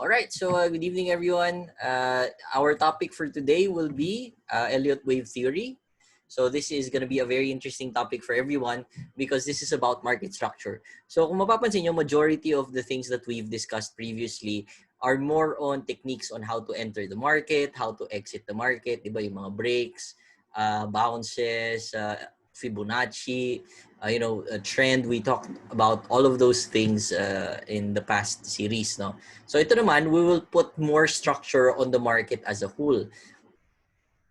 All right, so good evening, everyone. Our topic for today will be Elliot wave theory. So this is going to be a very interesting topic for everyone because this is about market structure. So kung mapapansin nyo, majority of the things that we've discussed previously are more on techniques on how to enter the market, how to exit the market, diba, yung mga breaks, bounces, Fibonacci, a trend. We talked about all of those things in the past series, no? So ito naman, we will put more structure on the market as a whole.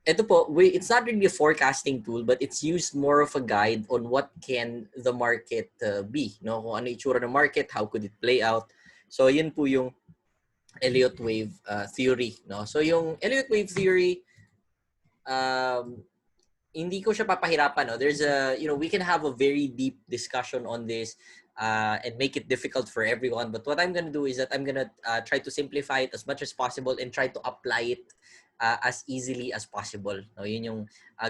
Ito po, it's not really a forecasting tool, but it's used more of a guide on what can the market be, no? Kung ano itsura ng market, how could it play out. So yun po yung Elliot wave theory, no? So yung Elliot wave theory, hindi ko siya papahirapan, no? There's we can have a very deep discussion on this and make it difficult for everyone. But what I'm going to do is that I'm going to try to simplify it as much as possible and try to apply it as easily as possible. No? Yun yung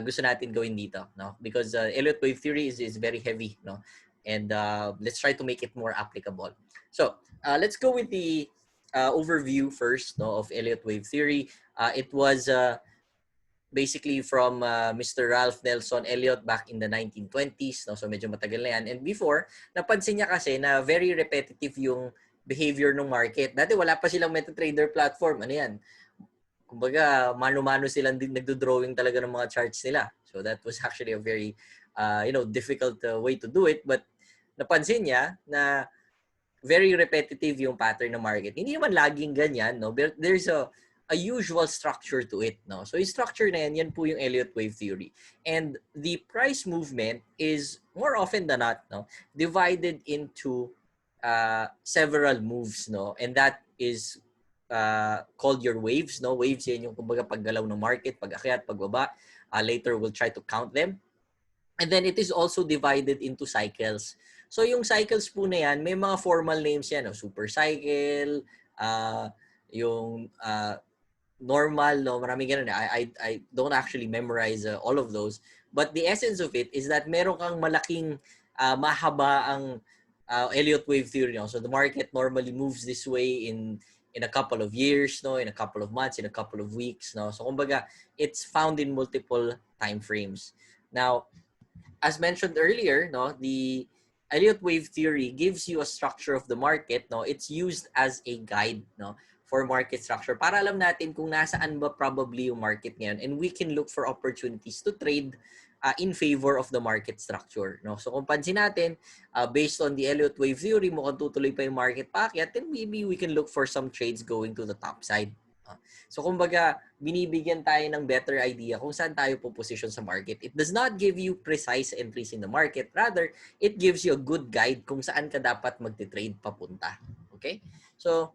gusto natin gawin dito, no? Because Elliot wave theory is very heavy, no? And let's try to make it more applicable. So let's go with the overview first, no, of Elliot wave theory. It was basically from Mr. Ralph Nelson Elliot back in the 1920s, no? So medyo matagal na yan. And before, napansin niya kasi na very repetitive yung behavior ng market. Dati wala pa silang MetaTrader platform. Ano yan? Kumbaga, mano-mano silang nagdo-drawing talaga ng mga charts nila. So that was actually a very difficult way to do it. But napansin niya na very repetitive yung pattern ng market. Hindi naman laging ganyan, no? But there's a usual structure to it, no? So yung structure na yan po yung Elliot wave theory. And the price movement is more often than not, no, divided into several moves, no? And that is called your waves, no? Waves yan yung kumbaga paggalaw ng market, pag-akyat, pagbaba. Later we'll try to count them. And then it is also divided into cycles. So yung cycles po na yan, may mga formal names yan, no? Super cycle, yung normal, no? Maraming ganun. I don't actually memorize all of those. But the essence of it is that meron kang malaking mahaba ang Elliot wave theory, no? So the market normally moves this way in a couple of years, no, in a couple of months, in a couple of weeks, no. So kumbaga, it's found in multiple time frames. Now, as mentioned earlier, no, the Elliot wave theory gives you a structure of the market, no. It's used as a guide, no, for market structure para alam natin kung nasaan ba probably yung market ngayon, and we can look for opportunities to trade in favor of the market structure, no? So kung pansin natin, based on the Elliot wave theory, mukhang tutuloy pa yung market paakyat, then maybe we can look for some trades going to the top side. So kumbaga, binibigyan tayo ng better idea kung saan tayo po position sa market. It does not give you precise entries in the market. Rather, it gives you a good guide kung saan ka dapat magte-trade papunta. Okay? So,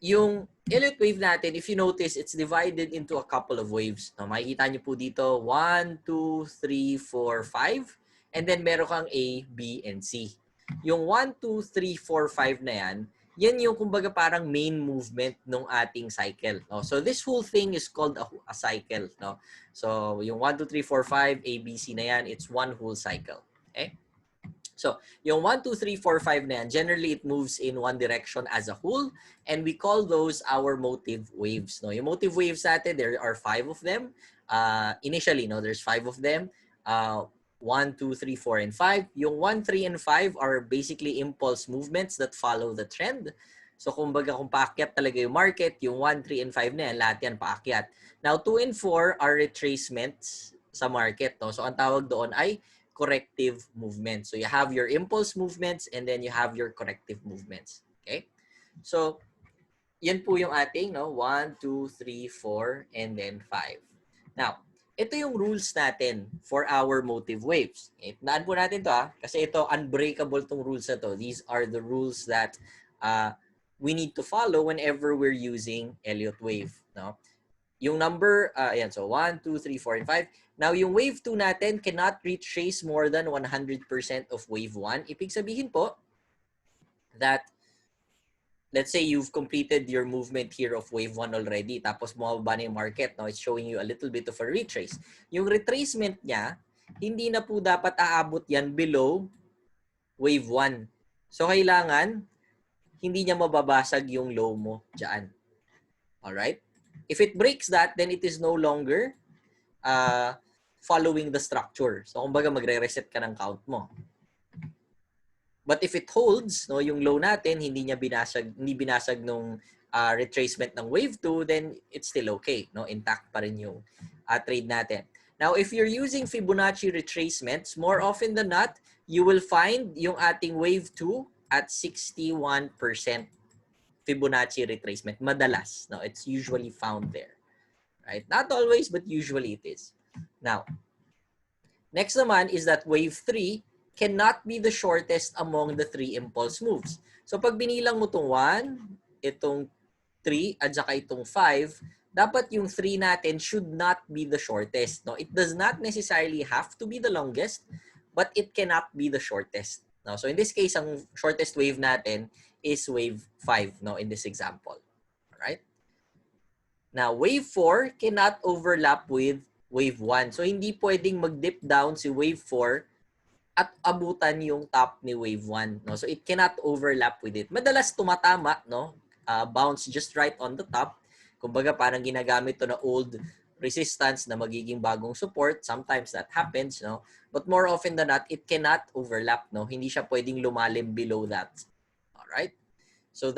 yung Elliot wave natin, if you notice, it's divided into a couple of waves. No, makikita nyo po dito, 1, 2, 3, 4, 5. And then meron kang A, B, and C. Yung 1, 2, 3, 4, 5 na yan, yan yung kumbaga parang main movement ng ating cycle. No? So this whole thing is called a cycle. No? So yung 1, 2, 3, 4, 5, A, B, C na yan, it's one whole cycle. Okay? So, yung 1, 2, 3, 4, 5 na yan, generally it moves in one direction as a whole, and we call those our motive waves. No? Yung motive waves natin, there are 5 of them. Initially, no, there's 5 of them. 1, 2, 3, 4, and 5. Yung 1, 3, and 5 are basically impulse movements that follow the trend. So, kumbaga kung paakyat talaga yung market, yung 1, 3, and 5 na yan, lahat yan paakyat. Now, 2 and 4 are retracements sa market. No? So, ang tawag doon ay corrective movements. So you have your impulse movements and then you have your corrective movements. Okay? So, yan po yung ating, no? 1, 2, 3, 4, and then 5. Now, ito yung rules natin for our motive waves. Okay? Naan po natin to, kasi ito, unbreakable tong rules na to. These are the rules that we need to follow whenever we're using Elliot wave. No? Yung number, ayan, so 1, 2, 3, 4, and 5. Now, yung wave 2 natin cannot retrace more than 100% of wave 1. Ibig sabihin po that, let's say you've completed your movement here of wave 1 already, tapos bumaba na yung market, no? It's showing you a little bit of a retrace. Yung retracement niya, hindi na po dapat aabot yan below wave 1. So, kailangan hindi niya mababasag yung low mo dyan. Alright? If it breaks that, then it is no longer following the structure. So, kumbaga, magre-reset ka ng count mo. But if it holds, no, yung low natin, hindi binasag nung retracement ng wave 2, then it's still okay. No? Intact pa rin yung trade natin. Now, if you're using Fibonacci retracements, more often than not, you will find yung ating wave 2 at 61% Fibonacci retracement. Madalas, no? It's usually found there. Right? Not always, but usually it is. Now, next naman is that wave 3 cannot be the shortest among the 3 impulse moves. So pag binilang mo itong 1, itong 3, at saka itong 5, dapat yung 3 natin should not be the shortest. No? It does not necessarily have to be the longest, but it cannot be the shortest. No? So in this case, ang shortest wave natin is wave 5, no, in this example. Alright? Now, wave 4 cannot overlap with wave 1. So hindi pwedeng mag-dip down si wave 4 at abutan yung top ni wave 1, no? So it cannot overlap with it. Madalas tumatama, no? Bounce just right on the top. Kumbaga parang ginagamit to na old resistance na magiging bagong support. Sometimes that happens, no? But more often than not, it cannot overlap, no? Hindi siya pwedeng lumalim below that. All right? So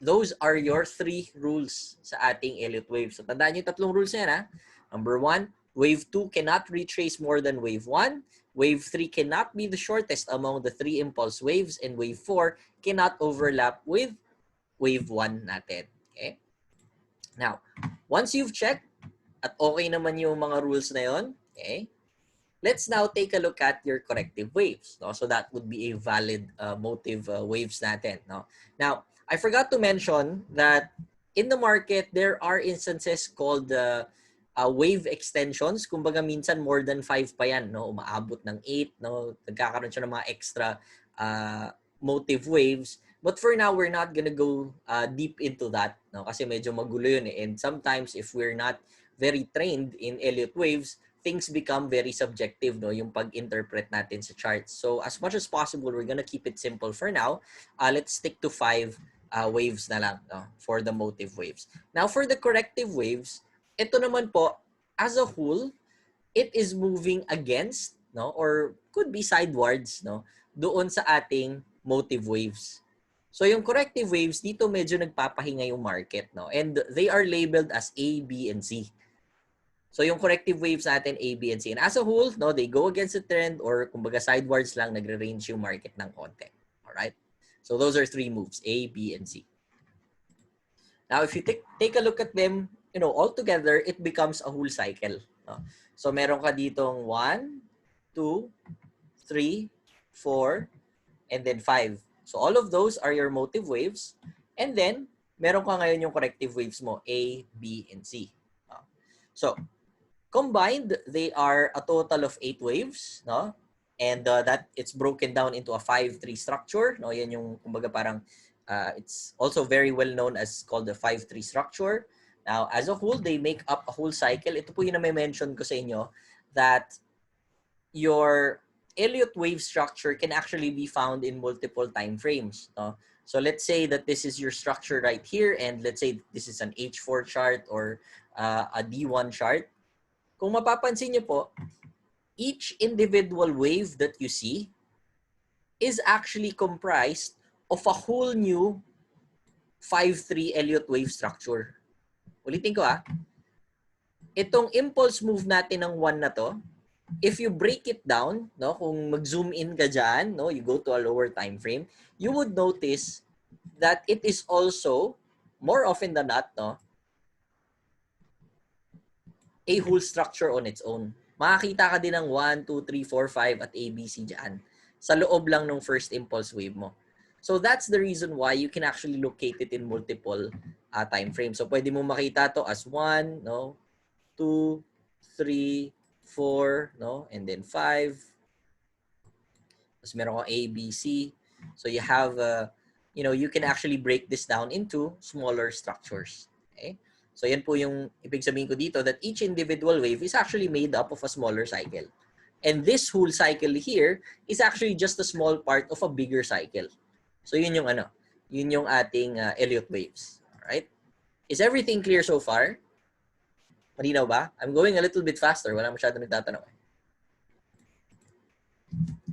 those are your 3 rules sa ating Elliot wave. So tandaan niyo 3 rules na yan, ha? Number 1, wave 2 cannot retrace more than wave 1. Wave 3 cannot be the shortest among the 3 impulse waves. And wave 4 cannot overlap with wave 1 natin. Okay? Now, once you've checked at okay naman yung mga rules na yon, okay, let's now take a look at your corrective waves. No? So that would be a valid motive waves natin. No? Now, I forgot to mention that in the market, there are instances called wave extensions. Kumbaga minsan more than 5 pa yan. No? Umaabot ng 8. No? Nagkakaroon siya ng mga extra motive waves. But for now, we're not gonna go deep into that. No? Kasi medyo magulo yun. And sometimes if we're not very trained in Elliot waves, things become very subjective, no, yung pag-interpret natin sa charts. So as much as possible, we're gonna keep it simple for now. Let's stick to 5 waves na lang, no, for the motive waves. Now for the corrective waves, ito naman po, as a whole, it is moving against, no, or could be sidewards, no, doon sa ating motive waves. So yung corrective waves, dito medyo nagpapahinga yung market, no, and they are labeled as A, B, and C. So yung corrective waves natin, A, B, and C. And as a whole, no, they go against the trend or kumbaga sidewards lang, nagre-range yung market ng konti. Alright? So those are 3 moves, A, B, and C. Now, if you take a look at them, you know, all together, it becomes a whole cycle. No? So meron ka ditong 1, 2, 3, 4, and then 5. So all of those are your motive waves. And then, meron ka ngayon yung corrective waves mo, A, B, and C. So, combined, they are a total of 8 waves, no? And that it's broken down into a 5-3 structure, no? Yan yung kumbaga parang it's also very well known as called the 5-3 structure. Now, as a whole, they make up a whole cycle. Ito po yung na-mention ko sa inyo that your Elliot wave structure can actually be found in multiple time frames, no? So let's say that this is your structure right here, and let's say this is an H4 chart or a D1 chart. Kung mapapansin niyo po, each individual wave that you see is actually comprised of a whole new 5-3 Elliot wave structure. Ulitin ko itong impulse move natin ng 1 na to, if you break it down, no, kung mag-zoom in ka dyan, no, you go to a lower time frame, you would notice that it is also, more often than not, no, a whole structure on its own. Makakita ka din ng 1, 2, 3, 4, 5 at ABC dyan sa loob lang ng first impulse wave mo. So that's the reason why you can actually locate it in multiple time frames. So pwede mo makita to as 1, no, 2, 3, 4, no, and then 5. Tapos meron kang ABC. So you have, you know, you can actually break this down into smaller structures. Okay? So yan po yung ibig sabihin ko dito that each individual wave is actually made up of a smaller cycle. And this whole cycle here is actually just a small part of a bigger cycle. So yun yung Yun yung ating Elliot waves. Alright? Is everything clear so far? Malinaw ba? I'm going a little bit faster. Wala masyadong nagtatanong.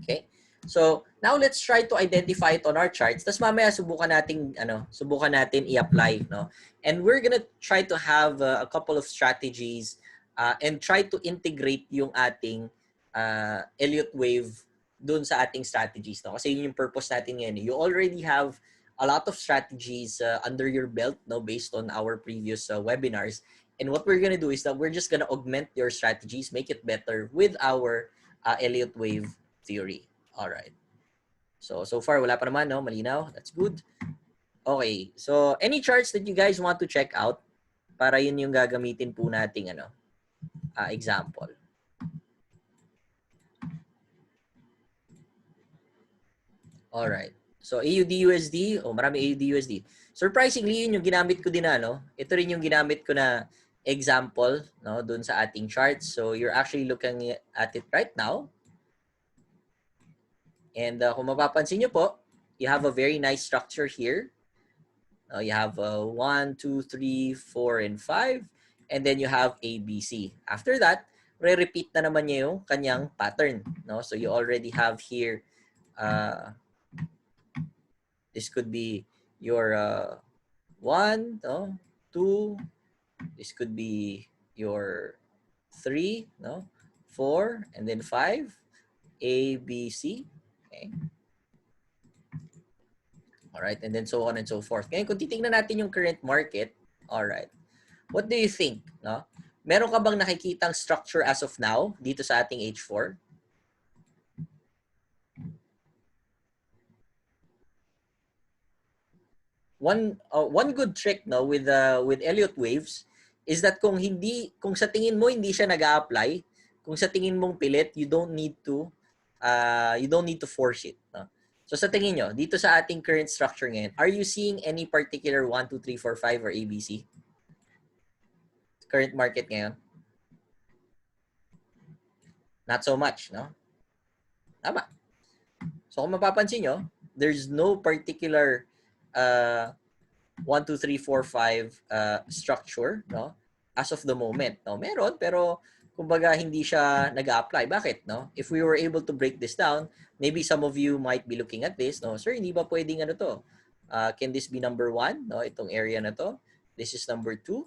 Okay? So, now let's try to identify it on our charts. Tapos mamaya subukan natin i-apply, no? And we're gonna try to have a couple of strategies and try to integrate yung ating Elliott wave dun sa ating strategies, no? Kasi yun yung purpose natin ngayon. You already have a lot of strategies under your belt, no, based on our previous webinars. And what we're gonna do is that we're just gonna augment your strategies, make it better with our Elliott wave theory. All right. So far, wala pa naman, no? Malinaw. That's good. Okay. So, any charts that you guys want to check out para yun yung gagamitin po nating example. All right. So, AUDUSD. Oh, marami AUDUSD. Surprisingly, yun yung ginamit ko din no? Ito rin yung ginamit ko na example, no? Dun sa ating charts. So, you're actually looking at it right now. And kung mapapansin nyo po, you have a very nice structure here. You have 1, 2, 3, 4, and 5. And then you have ABC. After that, re-repeat na naman niya yung kanyang pattern. No? So you already have here, this could be your 1, no? 2. This could be your 3, no? 4, and then 5. A, B, C. Okay. All right, and then so on and so forth. Ngayon, kung titingnan natin yung current market, all right, what do you think? No? Meron ka bang nakikitang structure as of now dito sa ating H4? One good trick, no, with Elliott waves is that kung sa tingin mo hindi siya nag-a-apply, kung sa tingin mong pilit, you don't need to force it, no? So sa tingin nyo, dito sa ating current structure ngayon, are you seeing any particular 1, 2, 3, 4, 5 or ABC? Current market ngayon? Not so much, no? Tama. So kung mapapansin nyo, there's no particular 1, 2, 3, 4, 5 structure, no? As of the moment, no? Meron, pero kumbaga hindi siya nag-a-apply. Bakit, no? If we were able to break this down, maybe some of you might be looking at this, no? Sir, hindi ba pwedeng to? Can this be number 1, no? Itong area na to. This is number 2.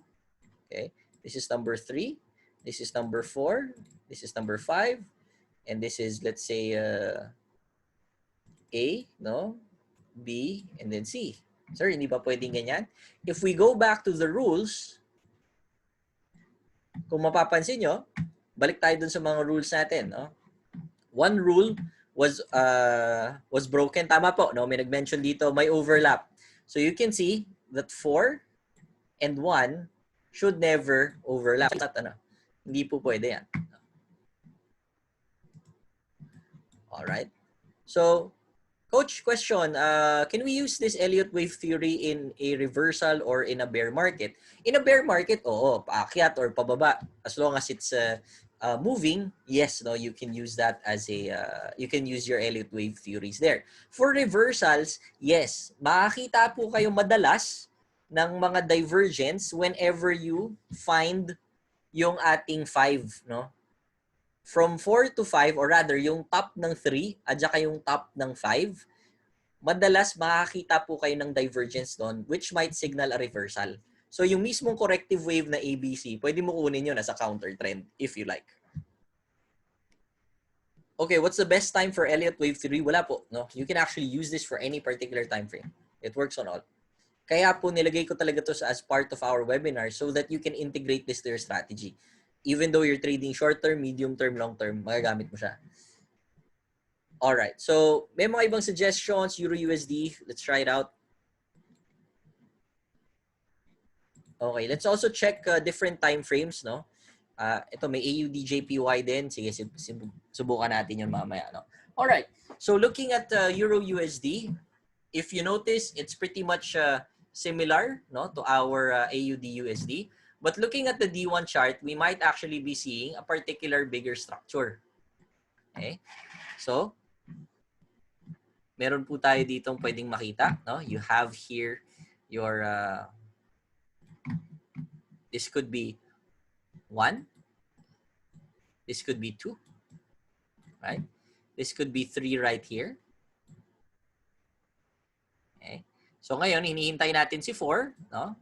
Okay? This is number 3. This is number 4. This is number 5. And this is, let's say, A, no? B, and then C. Sir, hindi ba pwedeng ganyan? If we go back to the rules, kung mapapansin nyo, balik tayo dun sa mga rules natin, no? One rule was broken. Tama po, no? May nag-mention dito, may overlap. So you can see that 4 and 1 should never overlap. Hindi po pwede yan. Alright. So, Coach, question, can we use this Elliott wave theory in a reversal or in a bear market? In a bear market, oo, paakyat or pababa. As long as it's moving, yes, no, you can use that as you can use your Elliott wave theories there. For reversals, yes, makakita po kayo madalas ng mga divergence whenever you find yung ating 5, no? From 4 to 5, or rather, yung top ng 3 at saka yung top ng 5, madalas makakita po kayo ng divergence doon, which might signal a reversal. So, yung mismong corrective wave na ABC, pwede mo kunin yun as a counter trend, if you like. Okay, what's the best time for Elliott wave theory? Wala po, no? You can actually use this for any particular time frame. It works on all. Kaya po nilagay ko talaga to as part of our webinar so that you can integrate this to your strategy. Even though you're trading short term, medium term, long term, magagamit mo siya. All right. So, may mga ibang suggestions, EURUSD. Let's try it out. Okay, let's also check different time frames, no? Ito may AUDJPY din. Sige, subukan natin yun mamaya, no? All right. So, looking at EURUSD, if you notice, it's pretty much similar, no, to our AUDUSD. But looking at the D1 chart, we might actually be seeing a particular bigger structure. Okay? So, meron po tayo ditong pwedeng makita, no? You have here your this could be 1, this could be 2, right? This could be 3 right here. Okay. So ngayon, hinihintay natin si 4, no?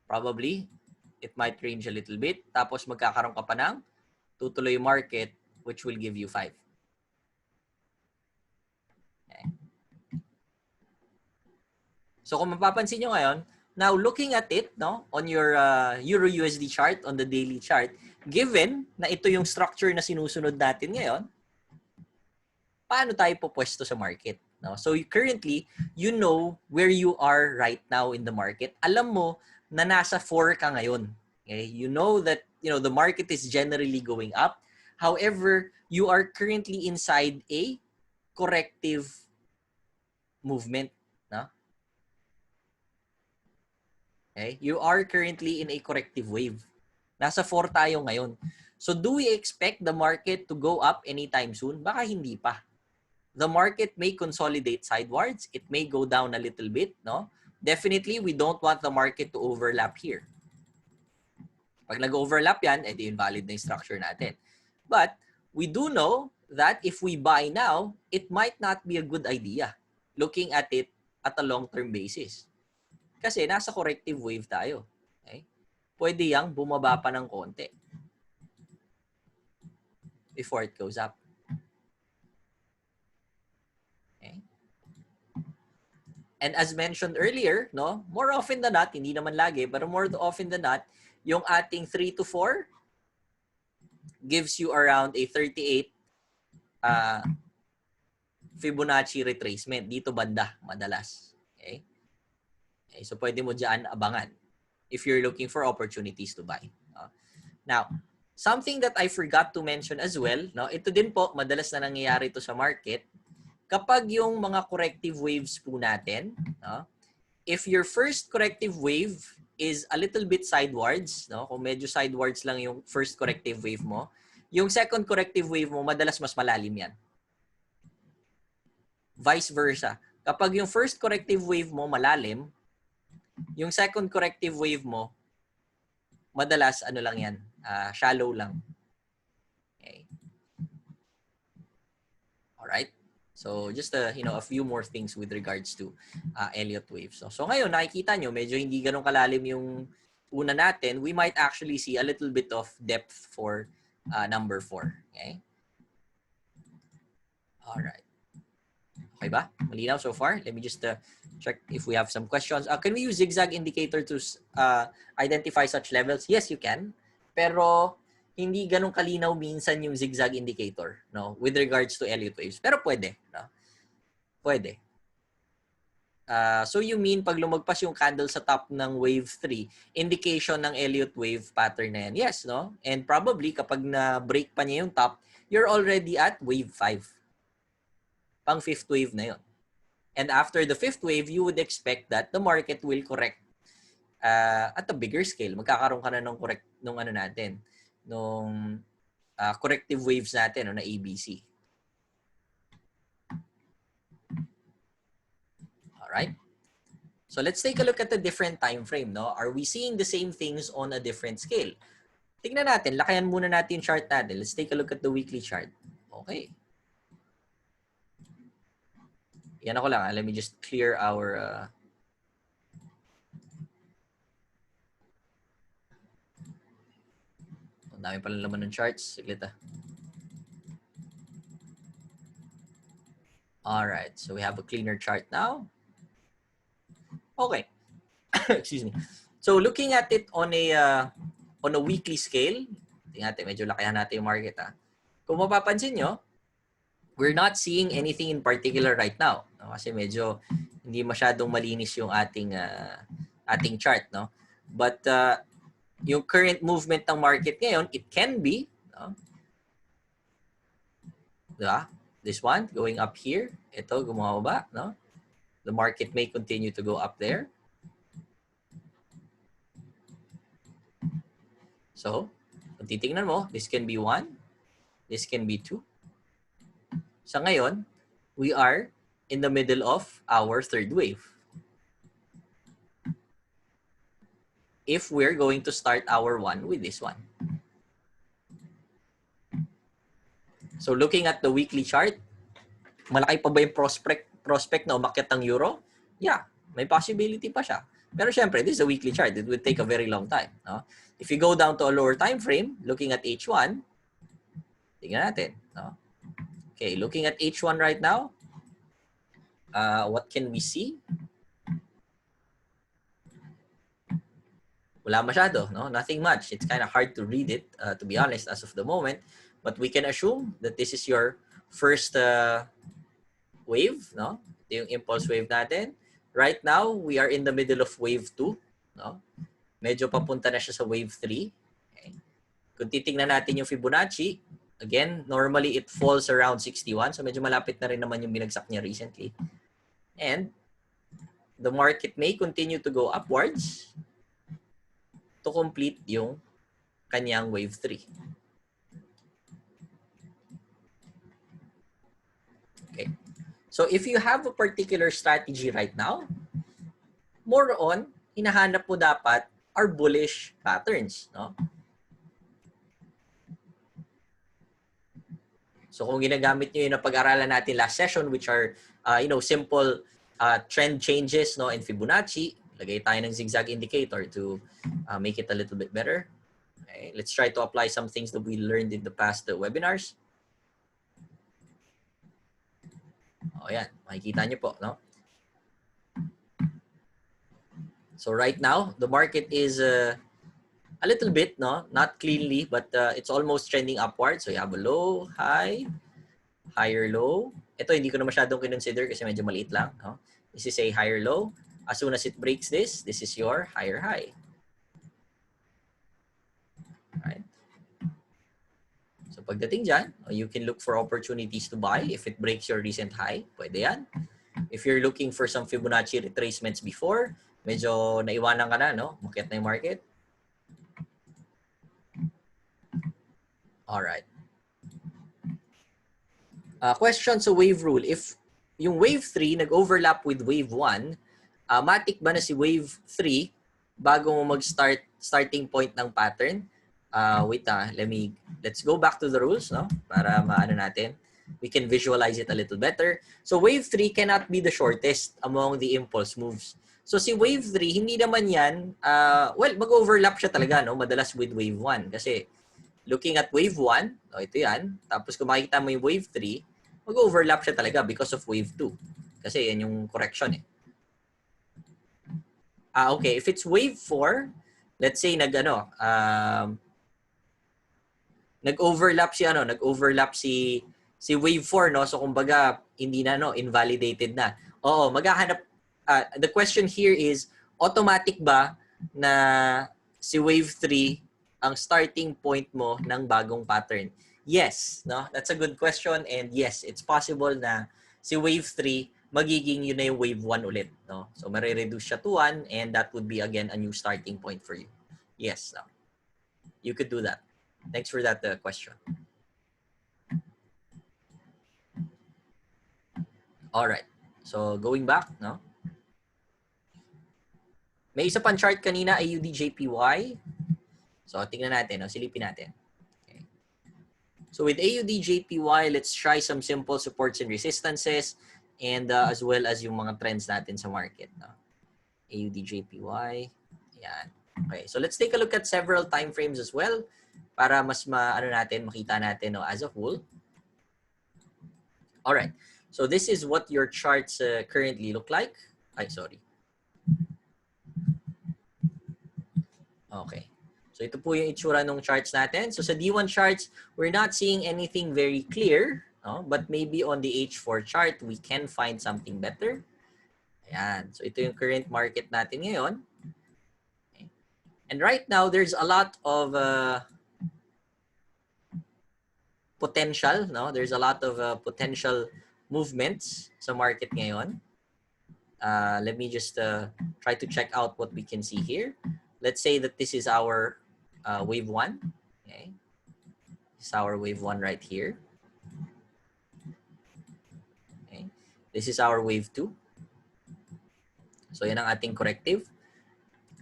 Probably, it might range a little bit. Tapos magkakaroon ka pa ng tutuloy market, which will give you 5. Okay. So kung mapapansin nyo ngayon, now looking at it, no, on your EURUSD chart, on the daily chart, given na ito yung structure na sinusunod natin ngayon, paano tayo pupwesto sa market? No? So currently, you know where you are right now in the market. Alam mo na nasa 4 ka ngayon. Okay? You know that the market is generally going up. However, you are currently inside a corrective movement. No? Okay? You are currently in a corrective wave. Nasa 4 tayo ngayon. So do we expect the market to go up anytime soon? Baka hindi pa. The market may consolidate sidewards. It may go down a little bit, no? Definitely, we don't want the market to overlap here. Pag nag-overlap yan, edi invalid na yung structure natin. But we do know that if we buy now, it might not be a good idea looking at it at a long-term basis. Kasi nasa corrective wave tayo. Okay? Pwede yang bumaba pa ng konti before it goes up. Okay? And as mentioned earlier, no, more often than not, hindi naman lagi, but more often than not, yung ating 3 to 4 gives you around a 38 Fibonacci retracement dito banda madalas. Okay? Okay, so pwede mo dyan abangan if you're looking for opportunities to buy. Now, something that I forgot to mention as well, no, ito din po, madalas na nangyayari ito sa market, kapag yung mga corrective waves po natin, no, if your first corrective wave is a little bit sidewards, no, kung medyo sidewards lang yung first corrective wave mo, yung second corrective wave mo, madalas mas malalim yan. Vice versa. Kapag yung first corrective wave mo malalim, yung second corrective wave mo, madalas ano lang yan, shallow lang. Okay. Alright? So just a few more things with regards to Elliot waves. So ngayon nakikita nyo medyo hindi ganun kalalim yung una natin. We might actually see a little bit of depth for number 4. Okay? All right. Okay ba? Malinaw so far? Let me just check if we have some questions. Can we use zigzag indicator to identify such levels? Yes, you can. Pero hindi ganun kalinaw minsan yung zigzag indicator, no, with regards to Elliot waves. Pero pwede, no? Pwede. So you mean pag lumagpas yung candle sa top ng wave 3, indication ng Elliot wave pattern na yan? Yes, no? And probably kapag na-break pa niya yung top, you're already at wave 5. Pang 5th wave na yun. And after the 5th wave, you would expect that the market will correct at a bigger scale. Magkakaroon ka na ng corrective waves natin, na ABC. Alright? So let's take a look at the different time frame. No? Are we seeing the same things on a different scale? Tingnan natin. Lakayan muna natin yung chart natin. Let's take a look at the weekly chart. Okay. Yan ako lang. Let me just clear our... Ang dami pala laman ng charts. Saglit Alright. So we have a cleaner chart now. Okay. Excuse me. So looking at it on a weekly scale, tingnan natin, medyo lakayan natin yung market. Kung mapapansin nyo, we're not seeing anything in particular right now. No? Kasi medyo hindi masyadong malinis yung ating chart. No? But yung current movement ng market ngayon, it can be, no? Diba? This one, going up here. Ito, gumababa. No? The market may continue to go up there. So, kung titingnan mo, this can be 1. This can be 2. Sa ngayon, we are in the middle of our third wave. If we're going to start our one with this one. So looking at the weekly chart, malaki pa ba yung prospect na umakyat ng euro? Yeah, may possibility pa siya. Pero syempre, this is a weekly chart. It would take a very long time. No? If you go down to a lower time frame, looking at H1, tingnan natin. No? Okay, looking at H1 right now, what can we see? Wala masyado, no? Nothing much. It's kind of hard to read it, to be honest, as of the moment. But we can assume that this is your first wave, no? Ito yung impulse wave natin. Right now, we are in the middle of wave 2, no? Medyo papunta na siya sa wave 3. Okay. Kung titingnan natin yung Fibonacci, again, normally it falls around 61. So medyo malapit na rin naman yung binagsak niya recently. And the market may continue to go upwards to complete yung kanyang wave 3. Okay. So if you have a particular strategy right now, more on, hinahanap mo dapat are bullish patterns, no? So kung ginagamit niyo yung napag-aralan natin last session, which are simple trend changes, no, in Fibonacci, lagay tayo ng zigzag indicator to make it a little bit better. Okay, let's try to apply some things that we learned in the past webinars. O yan, makikita niyo po, no? So right now, the market is a little bit, no, not cleanly, but it's almost trending upward. So you have a low, high, higher low. Ito hindi ko na masyadong kinonsider kasi medyo maliit lang, no? This is a higher low. As soon as it breaks this is your higher high. Right? So pagdating dyan, you can look for opportunities to buy. If it breaks your recent high, pwede yan. If you're looking for some Fibonacci retracements before, medyo naiwanan ka na, no? Makiat na yung market. Alright. Question sa wave rule. If yung wave 3 nag-overlap with wave 1, matik ba na si wave 3 bago mo mag-start starting point ng pattern? Wait, let's go back to the rules, no? Para maano natin. We can visualize it a little better. So wave 3 cannot be the shortest among the impulse moves. So si wave 3, hindi naman yan, well, mag-overlap siya talaga, no? Madalas with wave 1. Kasi looking at wave 1, ito yan. Tapos kung makikita mo yung wave 3, mag-overlap siya talaga because of wave 2. Kasi yan yung correction eh. Okay, if it's wave 4, let's say nag-overlap si wave 4, no? So kumbaga hindi na, no, invalidated na. Oo, maghahanap the question here is automatic ba na si wave 3 ang starting point mo ng bagong pattern? Yes, no? That's a good question, and yes, it's possible na si wave 3 magiging yun na yung wave 1 ulit, no? So mare-reduce siya to 1 and that would be again a new starting point for you. Yes, no? You could do that. Thanks for that question. All right. So going back, no? May isa pang chart kanina, AUDJPY. So tingnan natin, no? Silipin natin. Okay. So with AUDJPY, let's try some simple supports and resistances and as well as yung mga trends natin sa market, no? AUDJPY. Yan. Okay. So let's take a look at several time frames as well para mas makita natin, no, as a whole. All right. So this is what your charts currently look like. Sorry. Okay. So ito po yung itsura ng charts natin. So sa D1 charts, we're not seeing anything very clear, no? But maybe on the H4 chart, we can find something better. Ayan. So ito yung current market natin ngayon. Okay. And right now, there's a lot of potential, no? There's a lot of potential movements sa market ngayon. Let me just try to check out what we can see here. Let's say that this is our wave 1. Okay. This is our wave 1 right here. Okay. This is our wave 2. So yan ang ating corrective.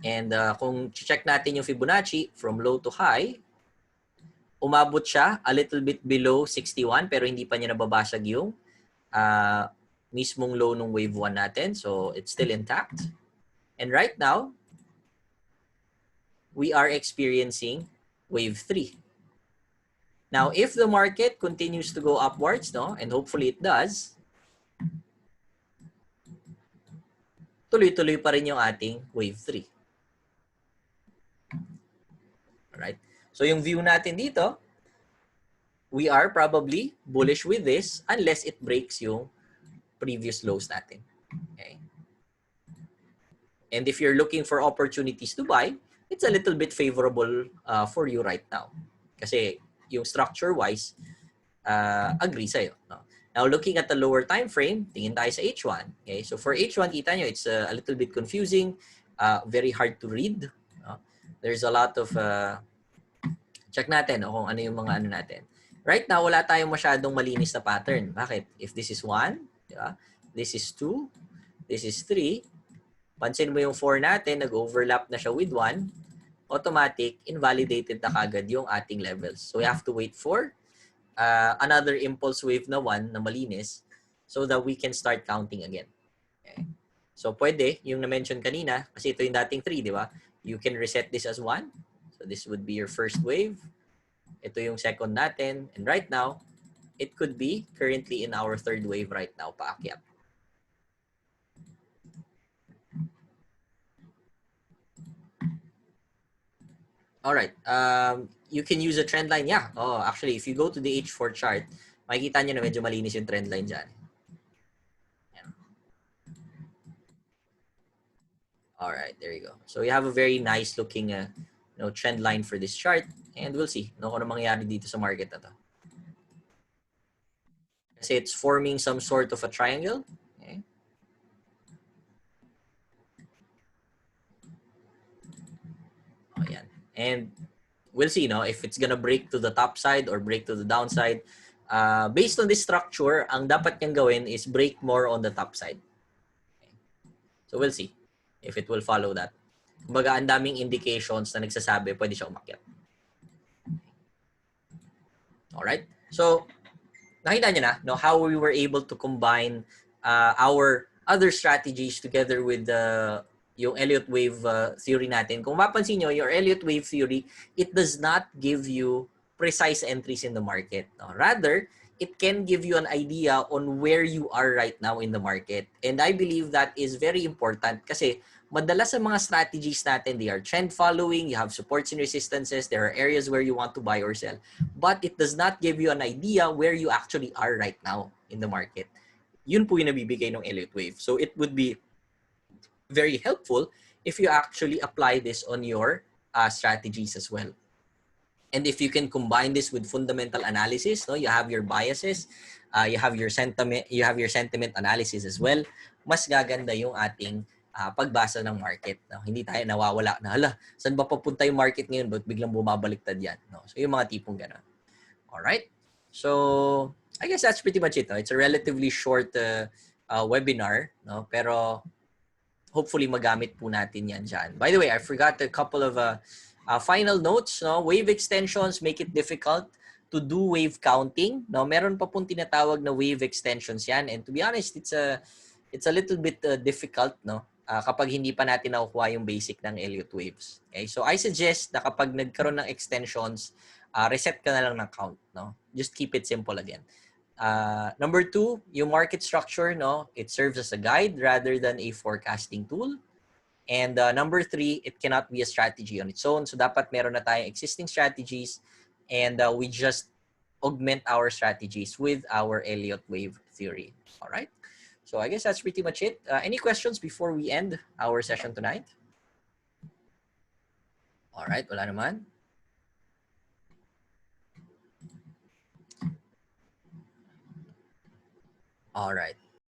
And kung check natin yung Fibonacci from low to high, umabot siya a little bit below 61 pero hindi pa niya nababasag yung mismong low ng wave 1 natin. So it's still intact. And right now, we are experiencing wave 3. Now, if the market continues to go upwards, no, and hopefully it does, tuloy-tuloy pa rin yung ating wave 3. Alright? So yung view natin dito, we are probably bullish with this unless it breaks yung previous lows natin. Okay? And if you're looking for opportunities to buy, it's a little bit favorable for you right now. Kasi yung structure-wise, agree sa'yo. No? Now, looking at the lower time frame, tingin tayo sa H1. Okay? So for H1, kita nyo, it's a little bit confusing, very hard to read. No? There's a lot of, check natin kung ano yung mga ano natin. Right now, wala tayong masyadong malinis na pattern. Bakit? If this is 1, diba? This is 2, this is 3, pansin mo yung 4 natin, nag-overlap na siya with 1, automatic, invalidated na kagad yung ating levels. So we have to wait for another impulse wave na 1 na malinis so that we can start counting again. Okay. So pwede, yung na-mention kanina, kasi ito yung dating 3, di ba? You can reset this as 1. So this would be your first wave. Ito yung second natin. And right now, it could be currently in our third wave right now, paakyat. All right. You can use a trend line. Yeah. Oh, actually, if you go to the H4 chart, makikita nyo na medyo malinis yung trend line dyan. Yeah. All right. There you go. So you have a very nice looking trend line for this chart. And we'll see kung ano mangyayari dito sa market na to. Kasi it's forming some sort of a triangle. Okay. Oh, yan. And we'll see if it's gonna break to the top side or break to the downside. Based on this structure, ang dapat niyang gawin is break more on the top side. Okay. So we'll see if it will follow that. Kumbaga, ang daming indications na nagsasabi pwede siya umakyat. Alright? So, nakita niyo na how we were able to combine our other strategies together with yung Elliot wave theory natin. Kung mapansin nyo, your Elliot wave theory, it does not give you precise entries in the market. No? Rather, it can give you an idea on where you are right now in the market. And I believe that is very important kasi madalas sa mga strategies natin, they are trend following, you have supports and resistances, there are areas where you want to buy or sell. But it does not give you an idea where you actually are right now in the market. Yun po yung nabibigay ng Elliot wave. So it would be very helpful if you actually apply this on your strategies as well. And if you can combine this with fundamental analysis, you have your biases, you have your sentiment analysis as well, mas gaganda yung ating pagbasa ng market. No? Hindi tayo nawawala na, hala, saan ba papunta yung market ngayon? Ba't biglang bumabaliktad yan? No? So yung mga tipong gano'n. Alright? So, I guess that's pretty much it. No? It's a relatively short webinar, no? Pero hopefully magamit po natin yan dyan. By the way, I forgot a couple of final notes. No? Wave extensions make it difficult to do wave counting. No? Meron pa pong tinatawag na wave extensions yan. And to be honest, it's a little bit difficult, no? Kapag hindi pa natin nakukuha yung basic ng Elliot waves. Okay? So I suggest na kapag nagkaroon ng extensions, reset ka na lang ng count. No? Just keep it simple again. Number 2, yung market structure, no? It serves as a guide rather than a forecasting tool. And number 3, it cannot be a strategy on its own. So dapat meron na tayong existing strategies and we just augment our strategies with our Elliot wave theory. All right? So I guess that's pretty much it. Any questions before we end our session tonight? All right, wala naman. All right.